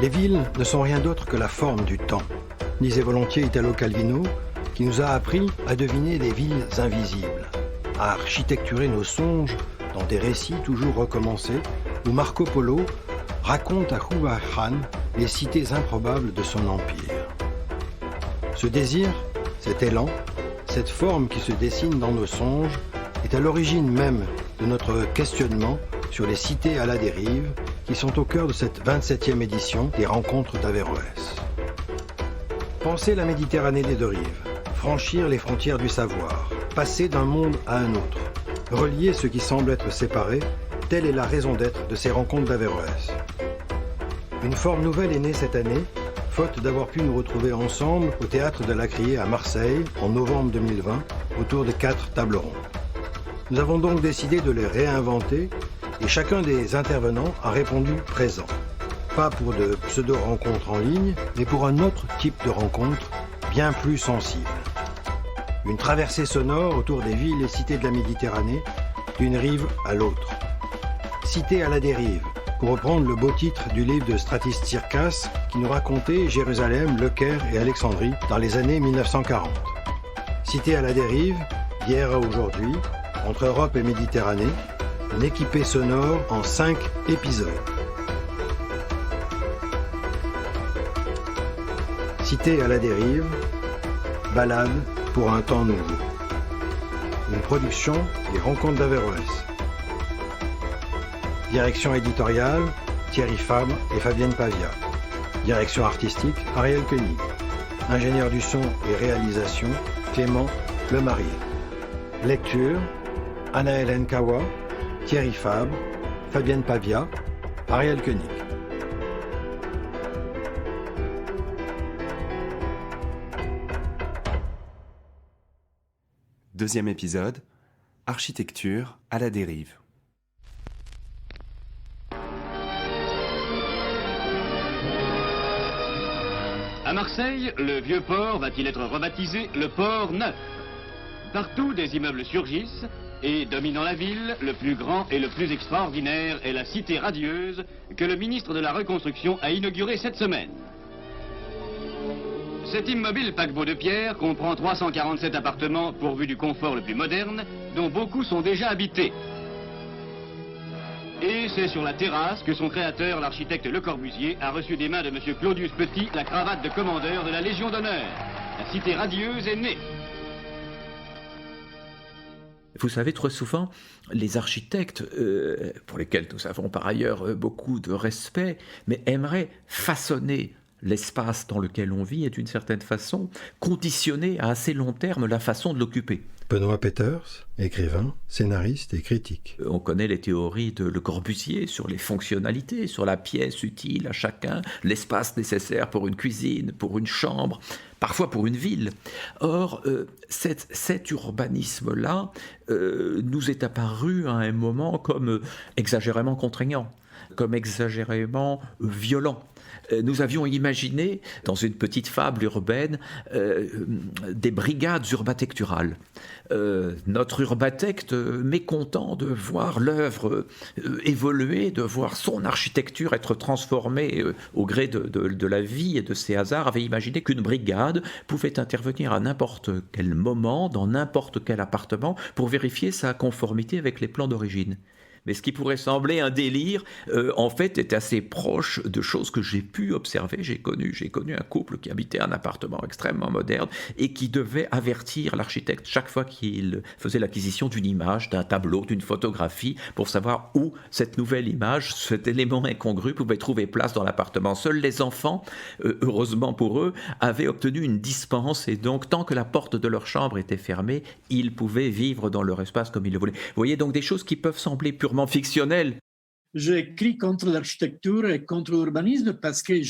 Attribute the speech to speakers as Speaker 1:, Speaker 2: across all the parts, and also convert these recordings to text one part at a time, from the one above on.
Speaker 1: Les villes ne sont rien d'autre que la forme du temps, disait volontiers Italo Calvino, qui nous a appris à deviner les villes invisibles, à architecturer nos songes dans des récits toujours recommencés, où Marco Polo raconte à Hubei Khan les cités improbables de son empire. Ce désir, cet élan, cette forme qui se dessine dans nos songes, est à l'origine même de notre questionnement sur les cités à la dérive qui sont au cœur de cette 27e édition des Rencontres d'Averroès. Penser la Méditerranée des deux rives, franchir les frontières du savoir, passer d'un monde à un autre, relier ce qui semble être séparé, telle est la raison d'être de ces Rencontres d'Averroès. Une forme nouvelle est née cette année, faute d'avoir pu nous retrouver ensemble au Théâtre de la Criée à Marseille en novembre 2020, autour de 4 tables rondes. Nous avons donc décidé de les réinventer et chacun des intervenants a répondu présent. Pas pour de pseudo-rencontres en ligne, mais pour un autre type de rencontre bien plus sensible. Une traversée sonore autour des villes et cités de la Méditerranée, d'une rive à l'autre. Cité à la dérive, pour reprendre le beau titre du livre de Stratis Tsirkas qui nous racontait Jérusalem, Le Caire et Alexandrie dans les années 1940. Cité à la dérive, d'hier à aujourd'hui, entre Europe et Méditerranée, une équipée sonore en 5 épisodes. Cité à la dérive, balade pour un temps nouveau. Une production des Rencontres d'Averroès. Direction éditoriale, Thierry Fabre et Fabienne Pavia. Direction artistique, Ariel Koenig. Ingénieur du son et réalisation, Clément Lemarié. Lecture, Anna-Hélène Kawa, Thierry Fabre, Fabienne Pavia, Ariel Koenig.
Speaker 2: Deuxième épisode, architecture à la dérive.
Speaker 3: À Marseille, le vieux port va-t-il être rebaptisé le port neuf? Partout, des immeubles surgissent et, dominant la ville, le plus grand et le plus extraordinaire est la cité radieuse que le ministre de la Reconstruction a inaugurée cette semaine. Cet immobile paquebot de pierre comprend 347 appartements pourvus du confort le plus moderne, dont beaucoup sont déjà habités. Et c'est sur la terrasse que son créateur, l'architecte Le Corbusier, a reçu des mains de M. Claudius Petit la cravate de commandeur de la Légion d'honneur. La cité radieuse est née.
Speaker 4: Vous savez, trop souvent, les architectes, pour lesquels nous avons par ailleurs beaucoup de respect, mais aimeraient façonner l'espace dans lequel on vit et d'une certaine façon conditionner à assez long terme la façon de l'occuper.
Speaker 1: Benoît Peters, écrivain, scénariste et critique.
Speaker 4: On connaît les théories de Le Corbusier sur les fonctionnalités, sur la pièce utile à chacun, l'espace nécessaire pour une cuisine, pour une chambre, parfois pour une ville. Or, cet urbanisme-là nous est apparu à un moment comme exagérément contraignant, comme exagérément violent. Nous avions imaginé, dans une petite fable urbaine, des brigades urbatecturales. Notre urbatecte, mécontent de voir l'œuvre évoluer, de voir son architecture être transformée au gré de la vie et de ses hasards, avait imaginé qu'une brigade pouvait intervenir à n'importe quel moment, dans n'importe quel appartement, pour vérifier sa conformité avec les plans d'origine. Mais ce qui pourrait sembler un délire, en fait, est assez proche de choses que j'ai pu observer. J'ai connu un couple qui habitait un appartement extrêmement moderne et qui devait avertir l'architecte chaque fois qu'il faisait l'acquisition d'une image, d'un tableau, d'une photographie, pour savoir où cette nouvelle image, cet élément incongru pouvait trouver place dans l'appartement. Seuls les enfants, heureusement pour eux, avaient obtenu une dispense et donc, tant que la porte de leur chambre était fermée, ils pouvaient vivre dans leur espace comme ils le voulaient. Vous voyez donc des choses qui peuvent sembler purement fictionnel.
Speaker 5: J'écris contre l'architecture et contre l'urbanisme parce que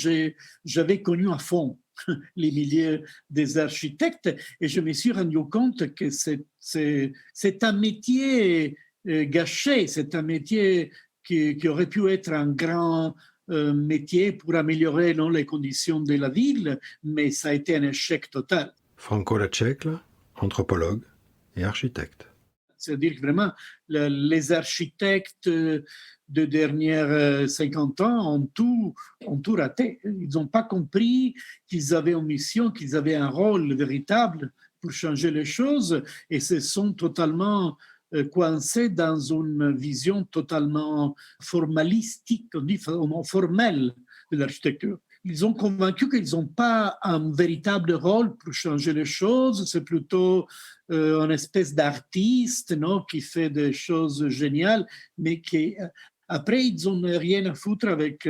Speaker 5: j'avais connu à fond les milieux des architectes et je me suis rendu compte que c'est un métier gâché, c'est un métier qui aurait pu être un grand métier pour améliorer les conditions de la ville, mais ça a été un échec total.
Speaker 1: Franco Lacekle, anthropologue et architecte.
Speaker 5: C'est-à-dire que vraiment, les architectes de dernières 50 ans ont tout raté. Ils n'ont pas compris qu'ils avaient une mission, qu'ils avaient un rôle véritable pour changer les choses et se sont totalement coincés dans une vision totalement formalistique, on dit formelle de l'architecture. Ils ont convaincu qu'ils n'ont pas un véritable rôle pour changer les choses, c'est plutôt une espèce d'artiste, non, qui fait des choses géniales, mais qui, après, ils n'ont rien à foutre avec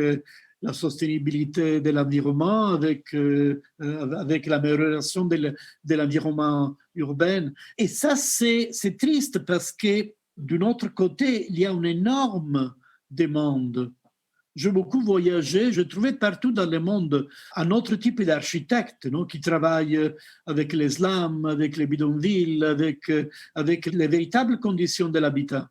Speaker 5: la sostenibilité de l'environnement, avec l'amélioration de l'environnement urbain. Et ça, c'est triste parce que, d'un autre côté, il y a une énorme demande. J'ai beaucoup voyagé, je trouvais partout dans le monde un autre type d'architecte, non, qui travaille avec les slums, avec les bidonvilles, avec les véritables conditions de l'habitat.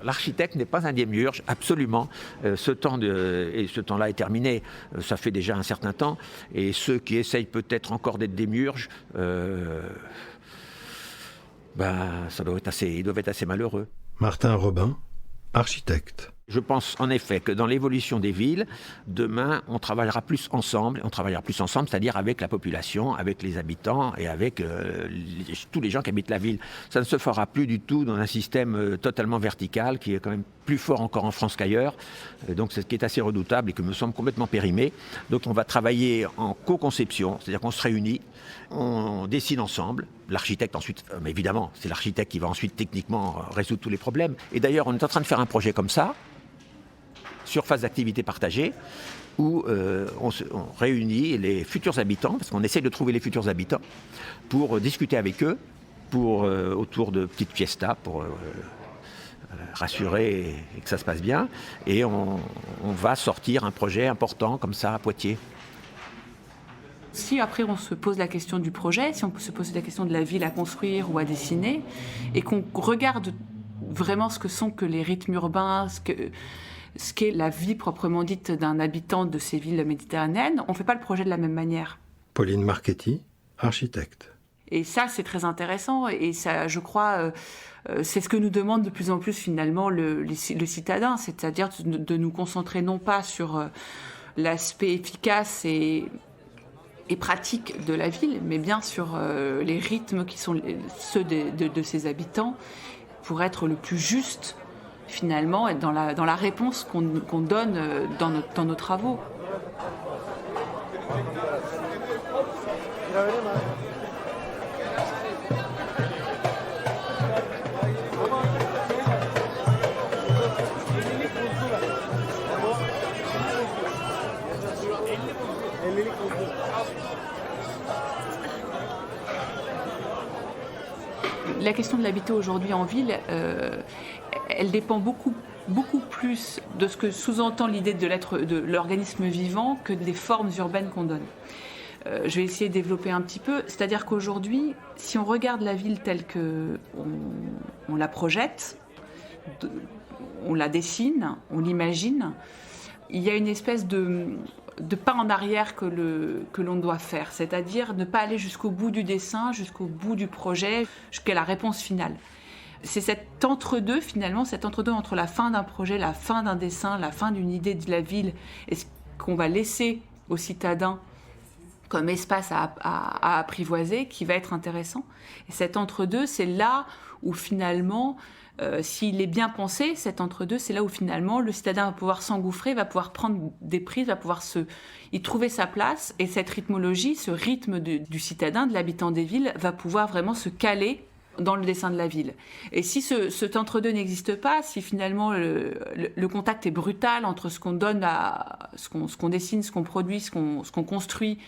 Speaker 6: L'architecte n'est pas un démiurge, absolument. Ce temps-là est terminé. Ça fait déjà un certain temps. Et ceux qui essayent peut-être encore d'être démiurges, ils doivent être assez malheureux.
Speaker 1: Martin Robin, architecte.
Speaker 6: Je pense en effet que dans l'évolution des villes, demain, on travaillera plus ensemble, c'est-à-dire avec la population, avec les habitants et avec tous les gens qui habitent la ville. Ça ne se fera plus du tout dans un système totalement vertical qui est quand même plus fort encore en France qu'ailleurs. Donc c'est ce qui est assez redoutable et qui me semble complètement périmé. Donc on va travailler en co-conception, c'est-à-dire qu'on se réunit, on décide ensemble. L'architecte ensuite, mais évidemment, c'est l'architecte qui va ensuite techniquement résoudre tous les problèmes. Et d'ailleurs, on est en train de faire un projet comme ça, surface d'activité partagée, où on réunit les futurs habitants, parce qu'on essaie de trouver les futurs habitants, pour discuter avec eux, autour de petites fiestas, pour rassurer et que ça se passe bien. Et on va sortir un projet important comme ça à Poitiers.
Speaker 7: Si après on se pose la question du projet, si on se pose la question de la ville à construire ou à dessiner, et qu'on regarde vraiment ce que sont que les rythmes urbains, ce qu'est la vie proprement dite d'un habitant de ces villes méditerranéennes, on ne fait pas le projet de la même manière.
Speaker 1: Pauline Marchetti, architecte.
Speaker 7: Et ça, c'est très intéressant. Et ça, je crois, c'est ce que nous demande de plus en plus finalement le citadin, c'est-à-dire de nous concentrer non pas sur l'aspect efficace et pratique de la ville, mais bien sur les rythmes qui sont ceux de ses habitants, pour être le plus juste finalement, être dans la réponse qu'on donne dans nos travaux. La question de l'habitat aujourd'hui en ville, elle dépend beaucoup plus de ce que sous-entend l'idée de l'organisme vivant que des formes urbaines qu'on donne. Je vais essayer de développer un petit peu. C'est-à-dire qu'aujourd'hui, si on regarde la ville telle qu'on la projette, on la dessine, on l'imagine, il y a une espèce de pas en arrière que l'on doit faire, c'est-à-dire ne pas aller jusqu'au bout du dessin, jusqu'au bout du projet, jusqu'à la réponse finale. C'est cet entre-deux finalement, cet entre-deux entre la fin d'un projet, la fin d'un dessin, la fin d'une idée de la ville et ce qu'on va laisser aux citadins comme espace à apprivoiser qui va être intéressant. Et cet entre-deux, c'est là où finalement, s'il est bien pensé, cet entre-deux, c'est là où finalement le citadin va pouvoir s'engouffrer, va pouvoir prendre des prises, va pouvoir y trouver sa place. Et cette rythmologie, ce rythme du citadin, de l'habitant des villes, va pouvoir vraiment se caler dans le dessin de la ville. Et si cet entre-deux n'existe pas, si finalement le contact est brutal entre ce qu'on donne, ce qu'on dessine, ce qu'on produit, ce qu'on construit,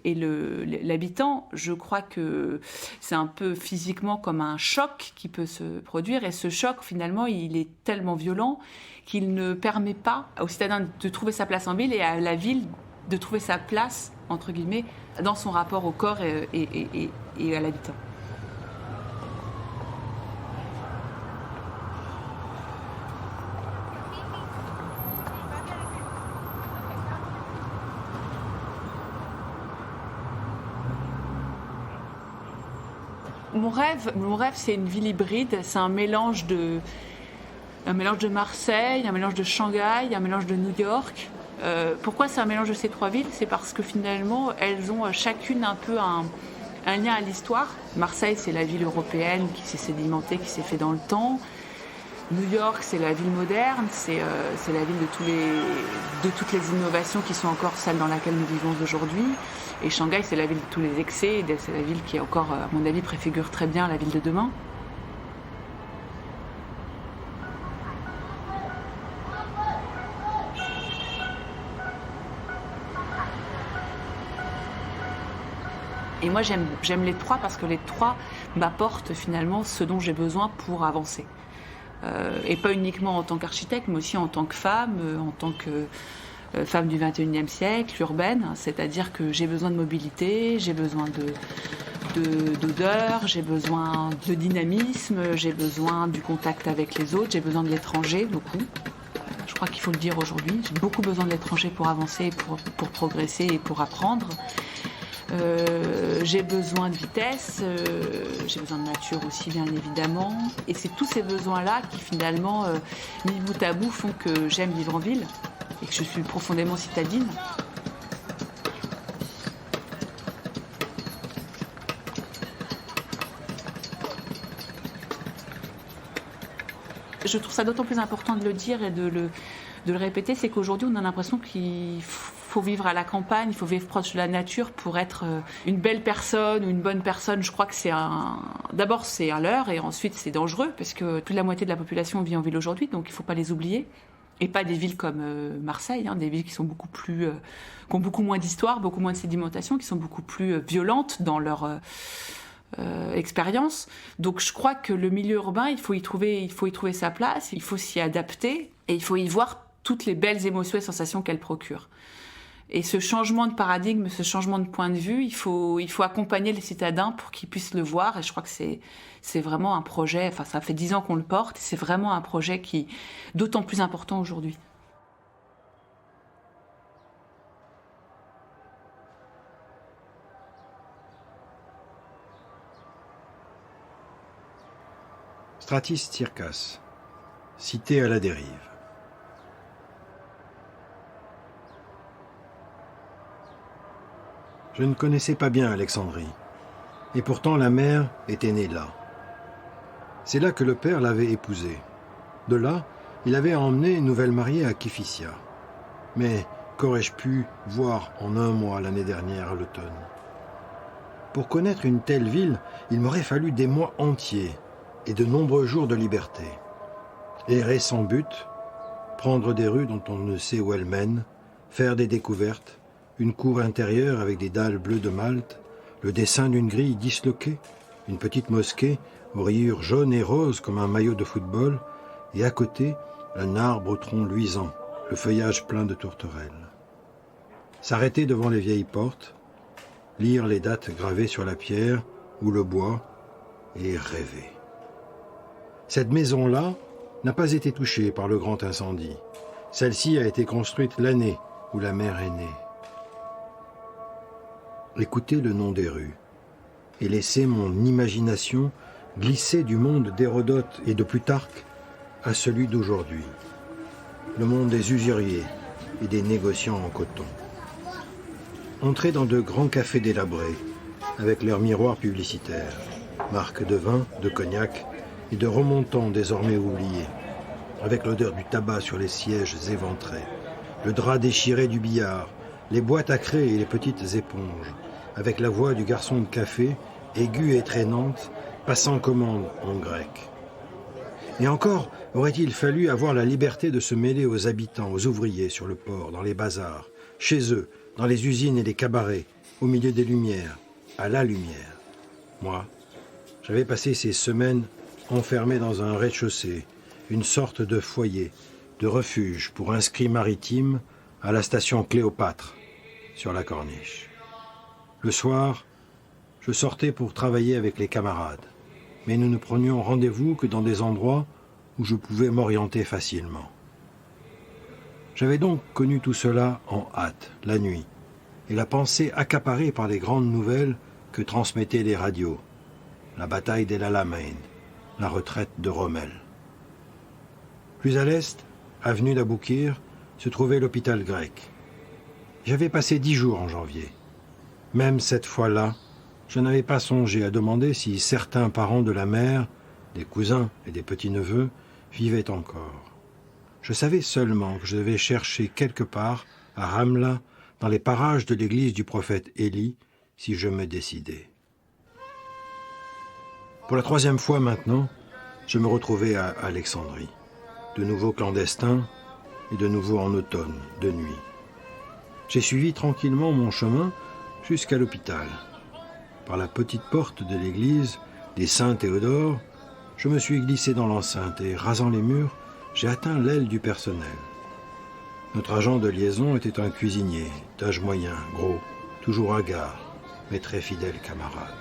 Speaker 7: et l'habitant, je crois que c'est un peu physiquement comme un choc qui peut se produire. Et ce choc, finalement, il est tellement violent qu'il ne permet pas au citadin de trouver sa place en ville et à la ville de trouver sa place, entre guillemets, dans son rapport au corps et à l'habitant. Mon rêve, c'est une ville hybride. C'est un mélange de Marseille, un mélange de Shanghai, un mélange de New York. Pourquoi c'est un mélange de ces 3 villes ? C'est parce que finalement, elles ont chacune un peu un lien à l'histoire. Marseille, c'est la ville européenne qui s'est sédimentée, qui s'est fait dans le temps. New York, c'est la ville moderne, c'est la ville de toutes les innovations qui sont encore celles dans laquelle nous vivons aujourd'hui. Et Shanghai, c'est la ville de tous les excès, c'est la ville qui, encore, à mon avis, préfigure très bien la ville de demain. Et moi, j'aime les 3 parce que les 3 m'apportent finalement ce dont j'ai besoin pour avancer. Et pas uniquement en tant qu'architecte, mais aussi en tant que femme, en tant que femme du 21e siècle, urbaine. C'est-à-dire que j'ai besoin de mobilité, j'ai besoin d'odeur, j'ai besoin de dynamisme, j'ai besoin du contact avec les autres, j'ai besoin de l'étranger, beaucoup. Je crois qu'il faut le dire aujourd'hui. J'ai beaucoup besoin de l'étranger pour avancer, pour progresser et pour apprendre. J'ai besoin de vitesse, j'ai besoin de nature aussi bien évidemment, et c'est tous ces besoins-là qui finalement, mis bout à bout, font que j'aime vivre en ville et que je suis profondément citadine. Je trouve ça d'autant plus important de le dire et de le répéter, c'est qu'aujourd'hui on a l'impression qu'il faut vivre à la campagne, il faut vivre proche de la nature pour être une belle personne ou une bonne personne. Je crois que d'abord c'est un leurre et ensuite c'est dangereux parce que plus de la moitié de la population vit en ville aujourd'hui, donc il ne faut pas les oublier. Et pas des villes comme Marseille, des villes qui sont qui ont beaucoup moins d'histoire, beaucoup moins de sédimentation, qui sont beaucoup plus violentes dans leur expérience. Donc je crois que le milieu urbain, il faut y trouver sa place, il faut s'y adapter et il faut y voir toutes les belles émotions et sensations qu'elle procure. Et ce changement de paradigme, ce changement de point de vue, il faut accompagner les citadins pour qu'ils puissent le voir. Et je crois que c'est vraiment un projet, enfin ça fait 10 ans qu'on le porte, et c'est vraiment un projet qui est d'autant plus important aujourd'hui.
Speaker 1: Stratis Tsirkas, cité à la dérive. Je ne connaissais pas bien Alexandrie, et pourtant la mère était née là. C'est là que le père l'avait épousée. De là, il avait emmené une nouvelle mariée à Kifissia. Mais qu'aurais-je pu voir en un mois l'année dernière à l'automne ? Pour connaître une telle ville, il m'aurait fallu des mois entiers et de nombreux jours de liberté. Errer sans but, prendre des rues dont on ne sait où elles mènent, faire des découvertes, une cour intérieure avec des dalles bleues de Malte, le dessin d'une grille disloquée, une petite mosquée aux rayures jaunes et roses comme un maillot de football, et à côté, un arbre au tronc luisant, le feuillage plein de tourterelles. S'arrêter devant les vieilles portes, lire les dates gravées sur la pierre ou le bois, et rêver. Cette maison-là n'a pas été touchée par le grand incendie. Celle-ci a été construite l'année où la mère est née. Écoutez le nom des rues et laissez mon imagination glisser du monde d'Hérodote et de Plutarque à celui d'aujourd'hui, le monde des usuriers et des négociants en coton. Entrez dans de grands cafés délabrés, avec leurs miroirs publicitaires, marques de vin, de cognac et de remontants désormais oubliés, avec l'odeur du tabac sur les sièges éventrés, le drap déchiré du billard, les boîtes à craie et les petites éponges, avec la voix du garçon de café, aiguë et traînante, passant commande en grec. Et encore aurait-il fallu avoir la liberté de se mêler aux habitants, aux ouvriers sur le port, dans les bazars, chez eux, dans les usines et les cabarets, au milieu des lumières, à la lumière. Moi, j'avais passé ces semaines enfermé dans un rez-de-chaussée, une sorte de foyer, de refuge pour inscrits maritimes à la station Cléopâtre, sur la Corniche. Le soir, je sortais pour travailler avec les camarades, mais nous ne prenions rendez-vous que dans des endroits où je pouvais m'orienter facilement. J'avais donc connu tout cela en hâte, la nuit, et la pensée accaparée par les grandes nouvelles que transmettaient les radios. la bataille d'El Alamein, la retraite de Rommel. Plus à l'est, avenue d'Aboukir, se trouvait l'hôpital grec. J'avais passé 10 jours en janvier. Même cette fois-là, je n'avais pas songé à demander si certains parents de la mère, des cousins et des petits-neveux, vivaient encore. Je savais seulement que je devais chercher quelque part, à Ramla, dans les parages de l'église du prophète Élie, si je me décidais. Pour la 3e fois maintenant, je me retrouvais à Alexandrie, de nouveau clandestin et de nouveau en automne, de nuit. J'ai suivi tranquillement mon chemin jusqu'à l'hôpital. Par la petite porte de l'église des Saint-Théodore, je me suis glissé dans l'enceinte et, rasant les murs, j'ai atteint l'aile du personnel. Notre agent de liaison était un cuisinier, d'âge moyen, gros, toujours hagard, mais très fidèle camarade.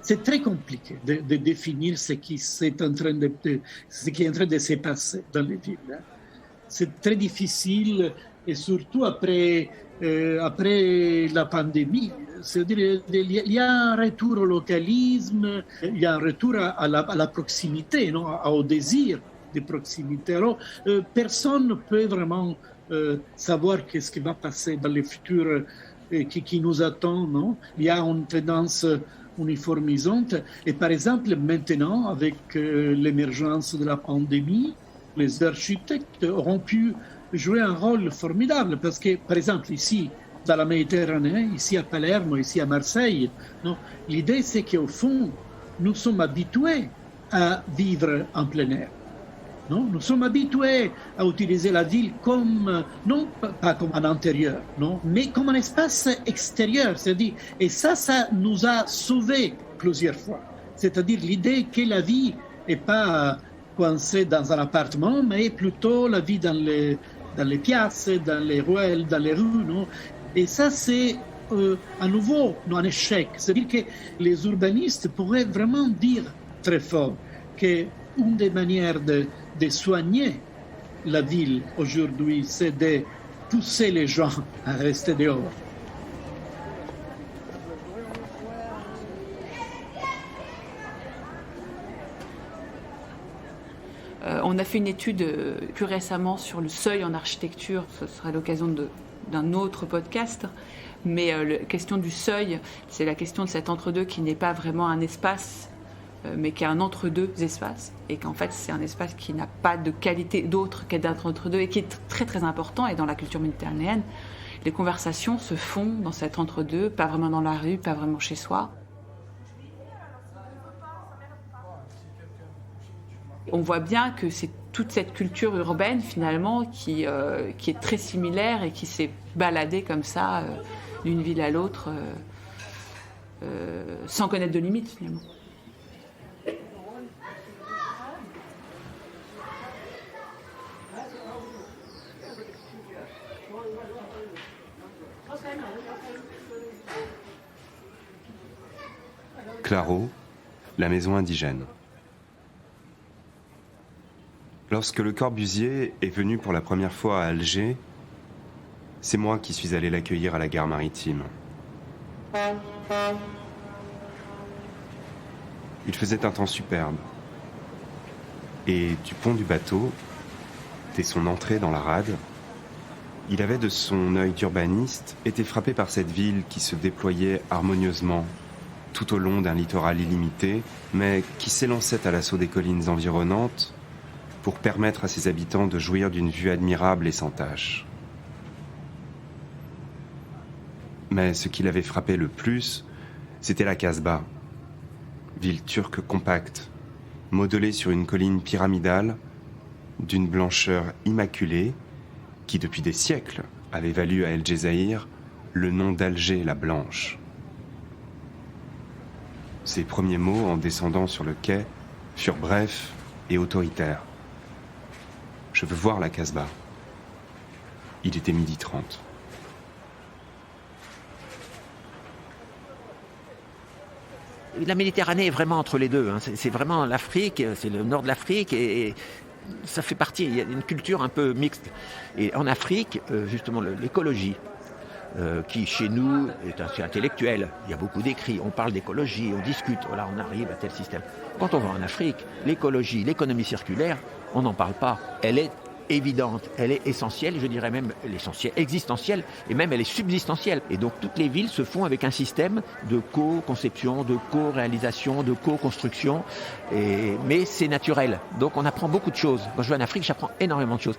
Speaker 5: C'est très compliqué de définir ce qui est en train de se passer dans les villes. C'est très difficile, et surtout après la pandémie. C'est-à-dire, il y a un retour au localisme, il y a un retour à la proximité, non, au désir de proximité. Alors, personne ne peut vraiment savoir qu'est-ce qui va passer dans le futur qui nous attend. Non? Il y a une tendance uniformisante. Et par exemple, maintenant, avec l'émergence de la pandémie, les architectes auront pu jouer un rôle formidable parce que, par exemple, ici, dans la Méditerranée, ici à Palerme, ici à Marseille, non, l'idée c'est qu'au fond, nous sommes habitués à vivre en plein air. Non? Nous sommes habitués à utiliser la ville comme, non pas comme un intérieur, non, mais comme un espace extérieur. C'est-à-dire, et ça nous a sauvés plusieurs fois. C'est-à-dire l'idée que la vie n'est pas coincée dans un appartement, mais plutôt la vie dans les piazze, dans les ruelles, dans les rues. Non? Et ça, c'est à nouveau un échec. C'est-à-dire que les urbanistes pourraient vraiment dire très fort qu'une des manières de soigner la ville aujourd'hui, c'est de pousser les gens à rester dehors.
Speaker 7: On a fait une étude plus récemment sur le seuil en architecture, ce sera l'occasion d'un autre podcast, mais la question du seuil, c'est la question de cet entre-deux qui n'est pas vraiment un espace, mais qui est un entre-deux espaces, et qu'en fait c'est un espace qui n'a pas de qualité d'autre qu'être entre-deux, et qui est très très important. Et dans la culture méditerranéenne, les conversations se font dans cet entre-deux, pas vraiment dans la rue, pas vraiment chez soi. On voit bien que c'est toute cette culture urbaine finalement qui est très similaire et qui s'est baladée comme ça d'une ville à l'autre sans connaître de limites finalement.
Speaker 2: Claro, la maison indigène. Lorsque Le Corbusier est venu pour la première fois à Alger, c'est moi qui suis allé l'accueillir à la gare maritime. Il faisait un temps superbe. Et du pont du bateau, dès son entrée dans la rade, il avait de son œil d'urbaniste été frappé par cette ville qui se déployait harmonieusement tout au long d'un littoral illimité, mais qui s'élançait à l'assaut des collines environnantes pour permettre à ses habitants de jouir d'une vue admirable et sans tache. Mais ce qui l'avait frappé le plus, c'était la Casbah, ville turque compacte, modelée sur une colline pyramidale, d'une blancheur immaculée, qui depuis des siècles avait valu à El Djezaïr le nom d'Alger la Blanche. Ses premiers mots en descendant sur le quai furent brefs et autoritaires. « Je veux voir la Casbah ». Il était 12h30.
Speaker 6: La Méditerranée est vraiment entre les deux. Hein. C'est vraiment l'Afrique, c'est le nord de l'Afrique et ça fait partie. Il y a une culture un peu mixte. Et en Afrique, justement, l'écologie, qui chez nous est assez intellectuel. Il y a beaucoup d'écrits, on parle d'écologie, on discute, voilà, on arrive à tel système. Quand on va en Afrique, l'écologie, l'économie circulaire, on n'en parle pas. Elle est évidente, elle est essentielle, je dirais même l'essentielle, existentielle, et même elle est subsistentielle. Et donc toutes les villes se font avec un système de co-conception, de co-réalisation, de co-construction, mais c'est naturel. Donc on apprend beaucoup de choses. Quand je vais en Afrique, j'apprends énormément de choses.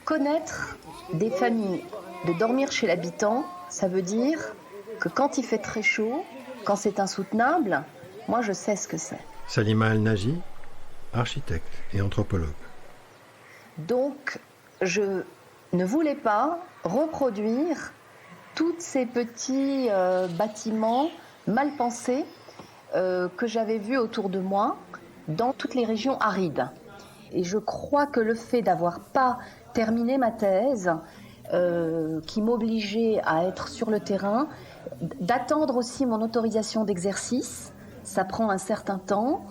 Speaker 8: Connaître des familles, de dormir chez l'habitant, ça veut dire que quand il fait très chaud, quand c'est insoutenable, moi je sais ce que c'est.
Speaker 1: Salima Al-Naji, architecte et anthropologue.
Speaker 8: Donc je ne voulais pas reproduire tous ces petits bâtiments mal pensés que j'avais vus autour de moi dans toutes les régions arides. Et je crois que le fait d'avoir pas terminé ma thèse, qui m'obligeait à être sur le terrain, d'attendre aussi mon autorisation d'exercice, ça prend un certain temps,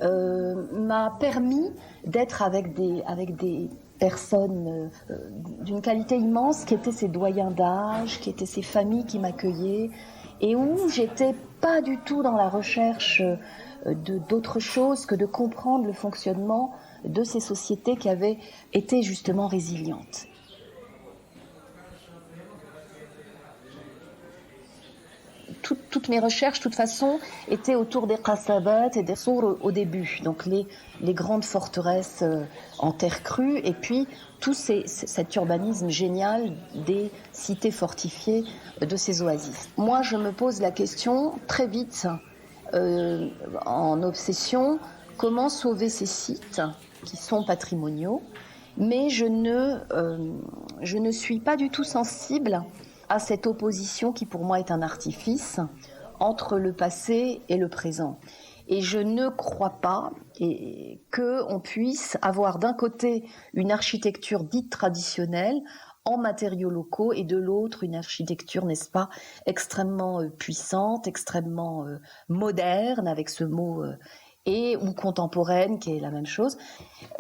Speaker 8: m'a permis d'être avec des personnes d'une qualité immense, qui étaient ces doyens d'âge, qui étaient ces familles qui m'accueillaient, et où j'étais pas du tout dans la recherche d'autre chose que de comprendre le fonctionnement de ces sociétés qui avaient été justement résilientes. Toutes mes recherches, de toute façon, étaient autour des qasabat et des sour au début, donc les grandes forteresses en terre crue, et puis tout cet urbanisme génial des cités fortifiées de ces oasis. Moi, je me pose la question très vite, en obsession, comment sauver ces sites qui sont patrimoniaux, mais je ne suis pas du tout sensible à cette opposition qui pour moi est un artifice entre le passé et le présent. Et je ne crois pas qu'on puisse avoir d'un côté une architecture dite traditionnelle en matériaux locaux et de l'autre une architecture, n'est-ce pas, extrêmement puissante, extrêmement moderne avec ce mot ou contemporaine qui est la même chose.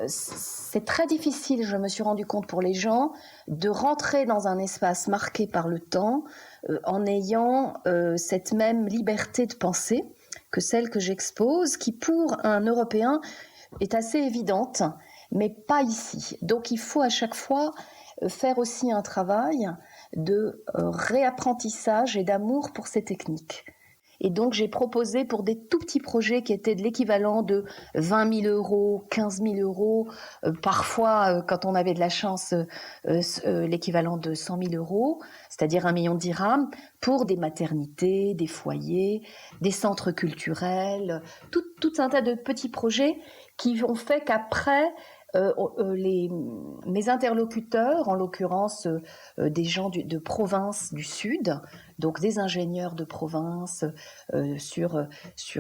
Speaker 8: C'est très difficile, je me suis rendu compte pour les gens, de rentrer dans un espace marqué par le temps en ayant cette même liberté de penser que celle que j'expose, qui pour un Européen est assez évidente, mais pas ici. Donc il faut à chaque fois faire aussi un travail de réapprentissage et d'amour pour ces techniques. Et donc j'ai proposé pour des tout petits projets qui étaient de l'équivalent de 20 000 euros, 15 000 euros, parfois quand on avait de la chance l'équivalent de 100 000 euros, c'est-à-dire 1 million de dirhams, pour des maternités, des foyers, des centres culturels, tout un tas de petits projets qui ont fait qu'après mes interlocuteurs, en l'occurrence des gens de province du Sud, donc des ingénieurs de province sur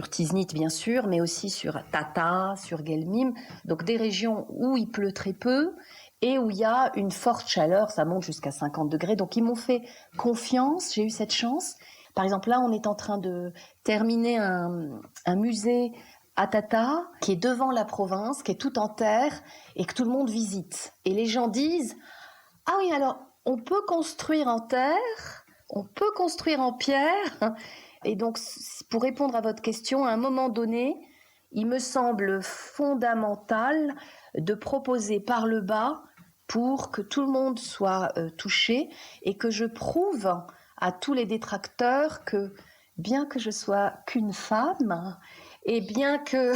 Speaker 8: Tiznit bien sûr, mais aussi sur Tata, sur Guelmim, donc des régions où il pleut très peu et où il y a une forte chaleur, ça monte jusqu'à 50 degrés, donc ils m'ont fait confiance, j'ai eu cette chance. Par exemple là on est en train de terminer un musée à Tata, qui est devant la province, qui est tout en terre et que tout le monde visite. Et les gens disent « Ah oui, alors on peut construire en terre, on peut construire en pierre. » Et donc, pour répondre à votre question, à un moment donné, il me semble fondamental de proposer par le bas pour que tout le monde soit touché et que je prouve à tous les détracteurs que, bien que je sois qu'une femme, et bien que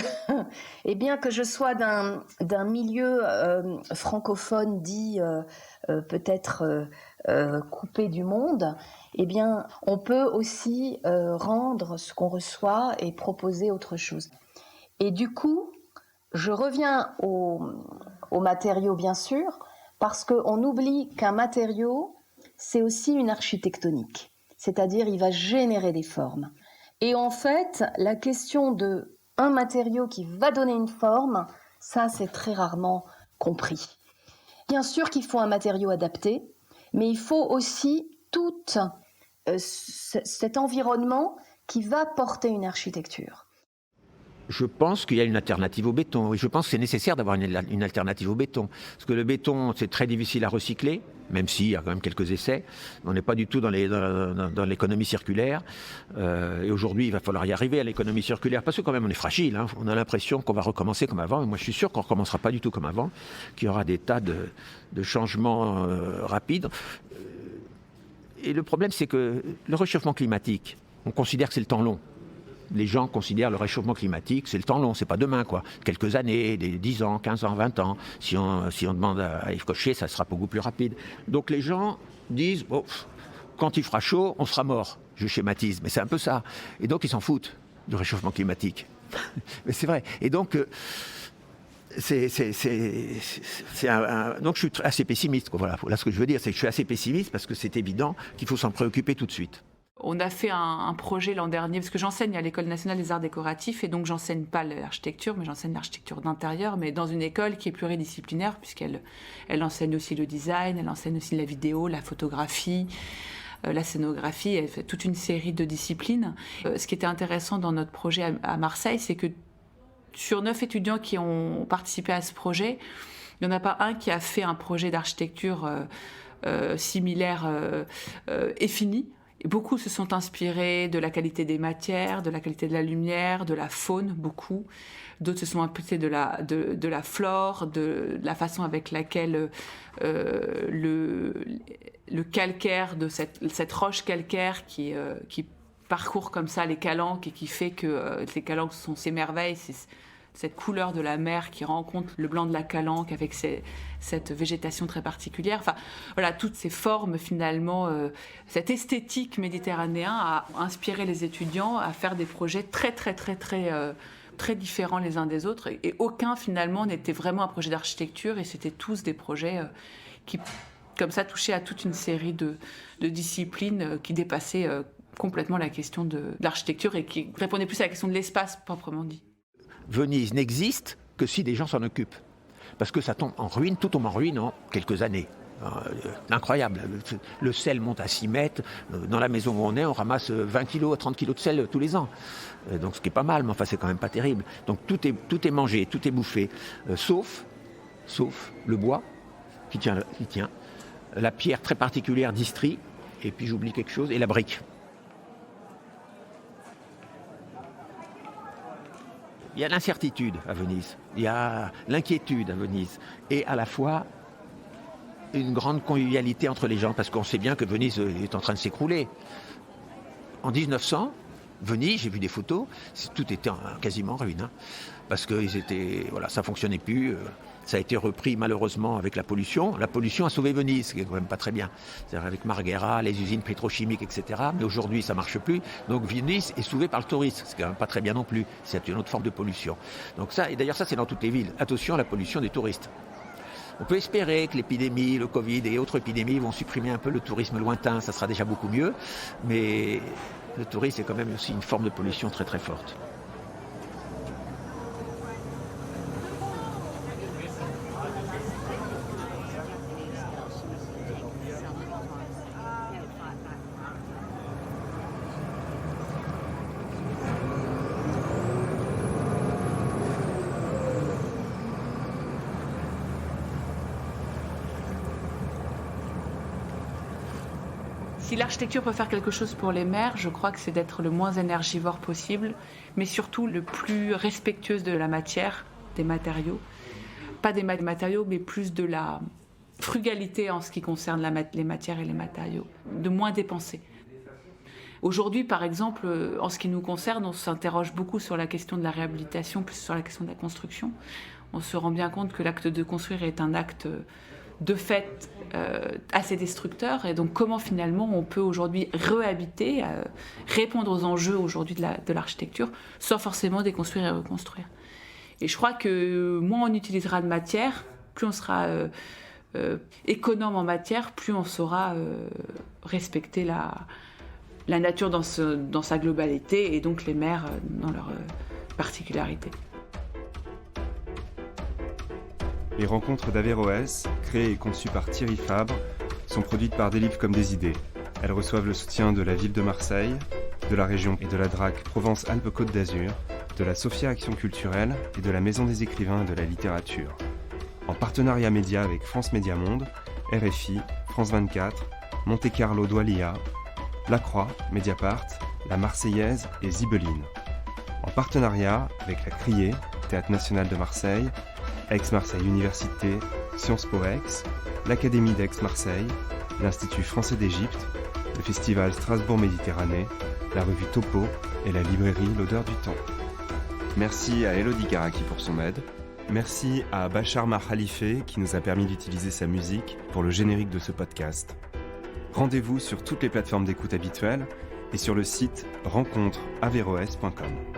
Speaker 8: je sois d'un milieu francophone dit peut-être coupé du monde, eh bien, on peut aussi rendre ce qu'on reçoit et proposer autre chose. Et du coup, je reviens aux matériaux, bien sûr, parce qu'on oublie qu'un matériau, c'est aussi une architectonique, c'est-à-dire il va générer des formes. Et en fait, la question de un matériau qui va donner une forme, ça c'est très rarement compris. Bien sûr qu'il faut un matériau adapté, mais il faut aussi tout cet environnement qui va porter une architecture.
Speaker 6: Je pense qu'il y a une alternative au béton. Oui, je pense que c'est nécessaire d'avoir une alternative au béton. Parce que le béton, c'est très difficile à recycler, même s'il y a quand même quelques essais. On n'est pas du tout dans l'économie circulaire. Et aujourd'hui, il va falloir y arriver à l'économie circulaire. Parce que quand même, on est fragile. Hein. On a l'impression qu'on va recommencer comme avant. Et moi, je suis sûr qu'on ne recommencera pas du tout comme avant, qu'il y aura des tas de changements rapides. Et le problème, c'est que le réchauffement climatique, on considère que c'est le temps long. Les gens considèrent le réchauffement climatique, c'est le temps long, c'est pas demain, quoi. Quelques années, 10 ans, 15 ans, 20 ans. Si on demande à Yves Cochet, ça sera beaucoup plus rapide. Donc les gens disent, bon, quand il fera chaud, on sera mort. Je schématise, mais c'est un peu ça. Et donc ils s'en foutent du réchauffement climatique. Mais c'est vrai. Et donc, donc je suis assez pessimiste, quoi. Voilà ce que je veux dire, c'est que je suis assez pessimiste parce que c'est évident qu'il faut s'en préoccuper tout de suite.
Speaker 7: On a fait un projet l'an dernier, parce que j'enseigne à l'École nationale des arts décoratifs, et donc j'enseigne pas l'architecture, mais j'enseigne l'architecture d'intérieur, mais dans une école qui est pluridisciplinaire, puisqu'elle enseigne aussi le design, elle enseigne aussi la vidéo, la photographie, la scénographie, elle fait toute une série de disciplines. Ce qui était intéressant dans notre projet à Marseille, c'est que sur 9 étudiants qui ont participé à ce projet, il n'y en a pas un qui a fait un projet d'architecture similaire et fini. Et beaucoup se sont inspirés de la qualité des matières, de la qualité de la lumière, de la faune, beaucoup. D'autres se sont inspirés de la flore, de la façon avec laquelle le calcaire, de cette roche calcaire qui parcourt comme ça les calanques et qui fait que les calanques sont ces merveilles, cette couleur de la mer qui rencontre le blanc de la calanque avec cette végétation très particulière. Enfin, voilà, toutes ces formes finalement, cette esthétique méditerranéenne a inspiré les étudiants à faire des projets très différents les uns des autres. Et aucun finalement n'était vraiment un projet d'architecture, et c'était tous des projets qui, comme ça, touchaient à toute une série de disciplines qui dépassaient complètement la question de l'architecture et qui répondaient plus à la question de l'espace proprement dit.
Speaker 6: Venise n'existe que si des gens s'en occupent. Parce que ça tombe en ruine, tout tombe en ruine en quelques années. Incroyable. Le sel monte à 6 mètres. Dans la maison où on est, on ramasse 20 kilos à 30 kilos de sel tous les ans. Donc ce qui est pas mal, mais enfin c'est quand même pas terrible. Donc tout est mangé, tout est bouffé. Sauf le bois qui tient, la pierre très particulière d'Istrie, et puis j'oublie quelque chose, et la brique. Il y a l'incertitude à Venise, il y a l'inquiétude à Venise, et à la fois une grande convivialité entre les gens, parce qu'on sait bien que Venise est en train de s'écrouler. En 1900, Venise, j'ai vu des photos, tout était quasiment en ruine, hein, parce que ça fonctionnait plus. Ça a été repris malheureusement avec la pollution. La pollution a sauvé Venise, ce qui est quand même pas très bien. C'est-à-dire avec Marghera, les usines pétrochimiques, etc. Mais aujourd'hui, ça marche plus. Donc Venise est sauvée par le tourisme, ce qui est quand même pas très bien non plus. C'est une autre forme de pollution. Donc ça, et d'ailleurs ça c'est dans toutes les villes. Attention à la pollution des touristes. On peut espérer que l'épidémie, le Covid et autres épidémies vont supprimer un peu le tourisme lointain. Ça sera déjà beaucoup mieux. Mais le tourisme est quand même aussi une forme de pollution très très forte.
Speaker 7: Si l'architecture peut faire quelque chose pour les mers, je crois que c'est d'être le moins énergivore possible, mais surtout le plus respectueuse de la matière, des matériaux. Pas des matériaux, mais plus de la frugalité en ce qui concerne les matières et les matériaux. De moins dépenser. Aujourd'hui, par exemple, en ce qui nous concerne, on s'interroge beaucoup sur la question de la réhabilitation, plus sur la question de la construction. On se rend bien compte que l'acte de construire est un acte de fait assez destructeur, et donc comment finalement on peut aujourd'hui réhabiter, répondre aux enjeux aujourd'hui de l'architecture sans forcément déconstruire et reconstruire. Et je crois que moins on utilisera de matière, plus on sera économe en matière, plus on saura respecter la nature dans sa globalité, et donc les mers dans leur particularité.
Speaker 2: Les rencontres d'Averroès, créées et conçues par Thierry Fabre, sont produites par Des Livres comme des idées. Elles reçoivent le soutien de la ville de Marseille, de la région et de la DRAC Provence-Alpes-Côte d'Azur, de la Sophia Action Culturelle et de la Maison des écrivains et de la littérature. En partenariat média avec France Média Monde, RFI, France 24, Monte Carlo Doualiya, La Croix, Mediapart, La Marseillaise et Zibeline. En partenariat avec la Criée, Théâtre National de Marseille, Aix-Marseille Université, Sciences Po Aix, l'Académie d'Aix-Marseille, l'Institut français d'Égypte, le Festival Strasbourg Méditerranée, la revue Topo et la librairie L'Odeur du Temps. Merci à Elodie Karaki pour son aide. Merci à Bachar Mahalife qui nous a permis d'utiliser sa musique pour le générique de ce podcast. Rendez-vous sur toutes les plateformes d'écoute habituelles et sur le site rencontreaverroès.com.